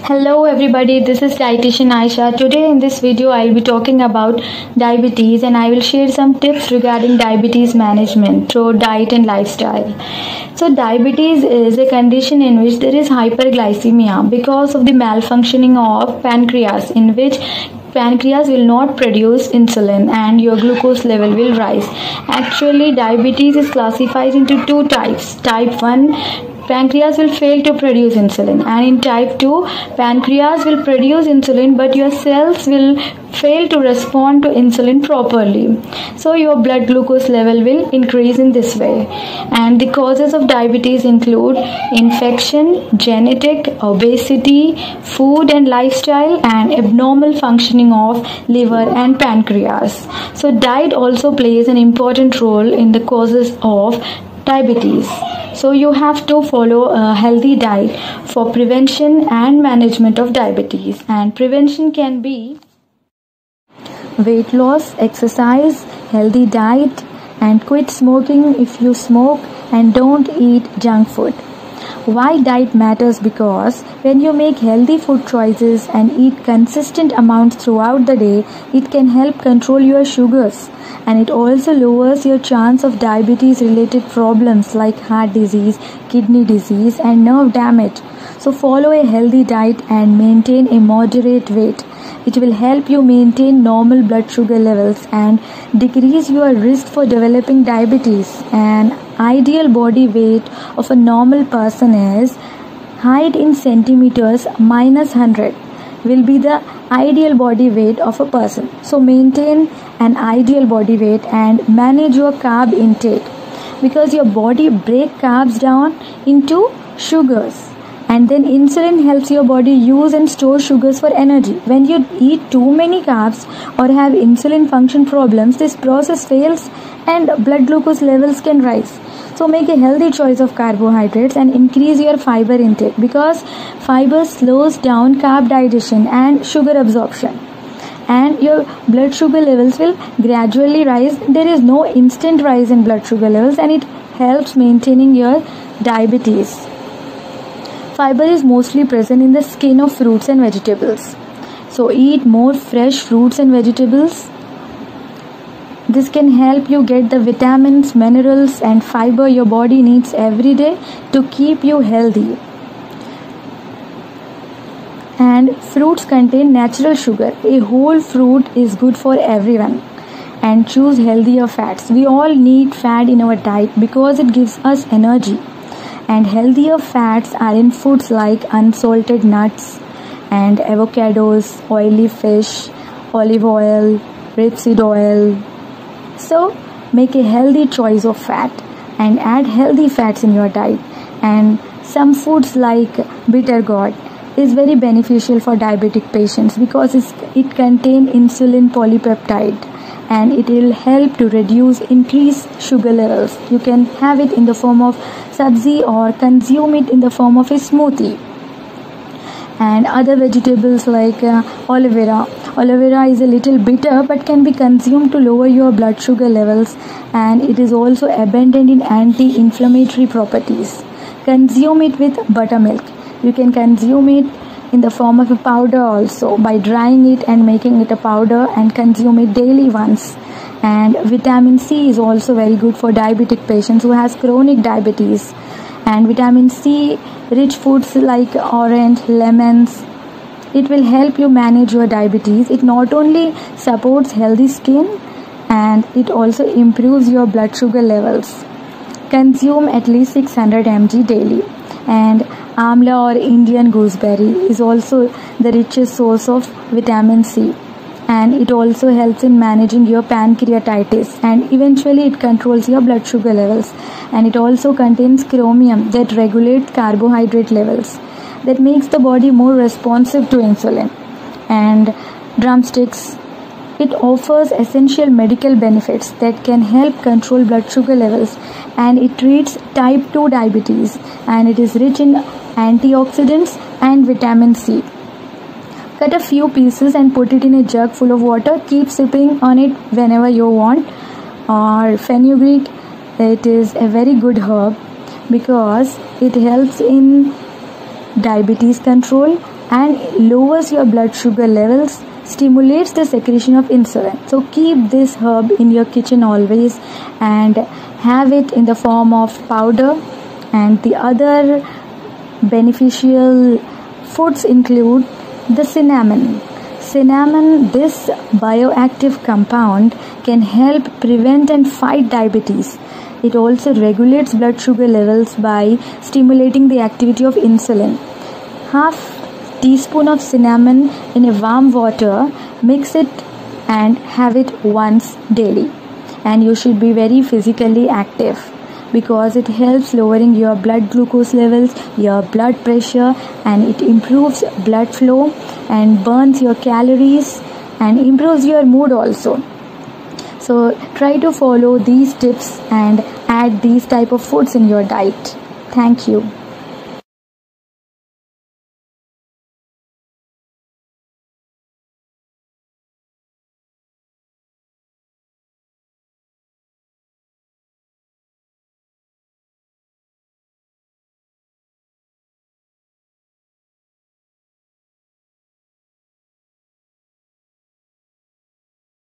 Hello everybody, this is dietitian Aisha. Today in this video I will be talking about diabetes and I will share some tips regarding diabetes management through diet and lifestyle. So diabetes is a condition in which there is hyperglycemia because of the malfunctioning of pancreas, in which pancreas will not produce insulin and your glucose level will rise. Actually, diabetes is classified into two types. Type 1, pancreas will fail to produce insulin, and in type 2, pancreas will produce insulin but your cells will fail to respond to insulin properly, so your blood glucose level will increase in this way. And the causes of diabetes include infection, genetic, obesity, food and lifestyle, and abnormal functioning of liver and pancreas. So diet also plays an important role in the causes of diabetes. So you have to follow a healthy diet for prevention and management of diabetes. And prevention can be weight loss, exercise, healthy diet, and quit smoking if you smoke, and don't eat junk food. Why diet matters? Because when you make healthy food choices and eat consistent amounts throughout the day, it can help control your sugars, and it also lowers your chance of diabetes related problems like heart disease, kidney disease, and nerve damage. So follow a healthy diet and maintain a moderate weight. It will help you maintain normal blood sugar levels and decrease your risk for developing diabetes. An ideal body weight of a normal person is height in centimeters minus 100 will be the ideal body weight of a person. So maintain an ideal body weight and manage your carb intake, because your body breaks carbs down into sugars, and then insulin helps your body use and store sugars for energy. When you eat too many carbs or have insulin function problems, this process fails and blood glucose levels can rise. So make a healthy choice of carbohydrates and increase your fiber intake, because fiber slows down carb digestion and sugar absorption, and your blood sugar levels will gradually rise. There is no instant rise in blood sugar levels, and it helps maintaining your diabetes. Fiber is mostly present in the skin of fruits and vegetables. So eat more fresh fruits and vegetables. This can help you get the vitamins, minerals, and fiber your body needs every day to keep you healthy. And fruits contain natural sugar. A whole fruit is good for everyone. And choose healthier fats. We all need fat in our diet because it gives us energy. And healthier fats are in foods like unsalted nuts and avocados, oily fish, olive oil, rapeseed oil. So make a healthy choice of fat and add healthy fats in your diet. And some foods like bitter gourd is very beneficial for diabetic patients because it contains insulin polypeptide, and it will help to reduce increased sugar levels. You can have it in the form of sabzi or consume it in the form of a smoothie. And other vegetables like aloe vera. Aloe vera is a little bitter but can be consumed to lower your blood sugar levels, and it is also abundant in anti-inflammatory properties. Consume it with buttermilk. You can consume it in the form of a powder also by drying it and making it a powder, and consume it daily once. And vitamin C is also very good for diabetic patients who has chronic diabetes. And vitamin C rich foods like orange, lemons, it will help you manage your diabetes. It not only supports healthy skin, and it also improves your blood sugar levels. Consume at least 600 mg daily. And amla or Indian gooseberry is also the richest source of vitamin C, and it also helps in managing your pancreatitis, and eventually it controls your blood sugar levels. And it also contains chromium that regulates carbohydrate levels, that makes the body more responsive to insulin. And drumsticks, it offers essential medical benefits that can help control blood sugar levels, and it treats type 2 diabetes, and it is rich in antioxidants and vitamin C. Cut a few pieces and put it in a jug full of water. Keep sipping on it whenever you want. Or fenugreek, it is a very good herb because it helps in diabetes control and lowers your blood sugar levels, stimulates the secretion of insulin. So keep this herb in your kitchen always and have it in the form of powder. And the other beneficial foods include the cinnamon. Cinnamon, this bioactive compound, can help prevent and fight diabetes. It also regulates blood sugar levels by stimulating the activity of insulin. Half teaspoon of cinnamon in a warm water, mix it and have it once daily. And you should be very physically active because it helps lowering your blood glucose levels, your blood pressure, and it improves blood flow and burns your calories and improves your mood also. So try to follow these tips and add these type of foods in your diet. Thank you.